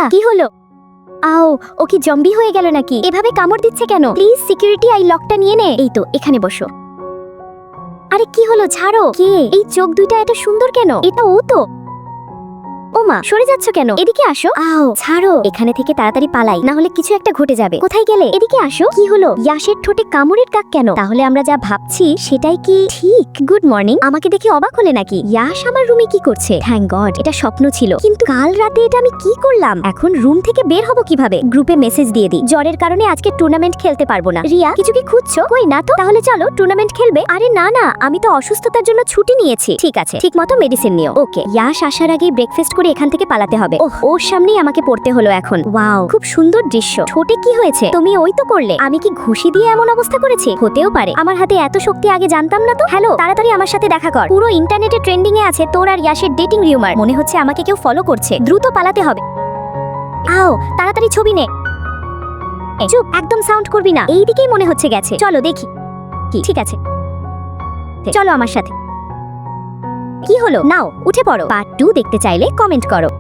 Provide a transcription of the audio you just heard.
রিয়া কি হলো? আও, ও কি জম্বি হয়ে গেল নাকি? এভাবে কামড় দিচ্ছে কেন? প্লিজ সিকিউরিটি, আই লকটা নিয়ে নে। এই তো, এখানে বসো। আরে কি হলো? ছাড়ো। কে? এই চোখ দুইটা এত সুন্দর কেন? এটা ও তো। ওমা, সরে যাচ্ছ কেন? এদিকে আসো। আও, ছাড়ো। এখানে থেকে তাড়াতাড়ি পালাই, না হলে কিছু একটা ঘটে যাবে। কোথায় গেলে? এদিকে আসো। কি হলো? ইয়াশের ঠোঁটে কামড়ের দাগ কেন? তাহলে আমরা যা ভাবছি সেটাই কি ঠিক? Good morning. আমাকে দেখে অবাক হলে নাকি? ইয়াশ আমার রুমে কি করছে? থ্যাঙ্ক গড, এটা স্বপ্ন ছিল। কিন্তু কাল রাতে এটা আমি কি করলাম? এখন রুম থেকে বের হব কিভাবে? গ্রুপে মেসেজ দিয়ে দিই, জ্বরের কারণে আজকে টুর্নামেন্ট খেলতে পারবো না। রিয়া, কিছু কি খুঁজছো? কই না তো। তাহলে চলো টুর্নামেন্ট খেলবে। আরে না না, আমি তো অসুস্থতার জন্য ছুটি নিয়েছি। ঠিক আছে, ঠিক মতো মেডিসিন নিও। ওকে। ইয়াশ আসার আগেই ব্রেকফাস্ট করে এখান থেকে পালাতে হবে। ওহ, ওর সামনেই আমাকে পড়তে হলো এখন। ওয়াও, খুব সুন্দর দৃশ্য। ঠোঁটে কি হয়েছে? তুমি ওই তো করলে। আমি কি ঘুষি দিয়ে এমন অবস্থা করেছি? হতেও পারে, আমার হাতে এত শক্তি আগে জানতাম না তো। হ্যালো, তাড়াতাড়ি আমার সাথে দেখা কর। পুরো ইন্টারনেটে ট্রেন্ডিং এ আছে তোর আর ইয়াশের ডেটিং রিউমার। মনে হচ্ছে আমাকে কেউ ফলো করছে। দ্রুত পালাতে হবে। আও, তাড়াতাড়ি ছবি নে। চুপ, একদম সাউন্ড করবি না। এই দিকেই মনে হচ্ছে গেছে। চলো দেখি। ঠিক আছে, চলো আমার সাথে। কি হলো? নাও উঠে পড়ো। পার্ট 2 দেখতে চাইলে কমেন্ট করো।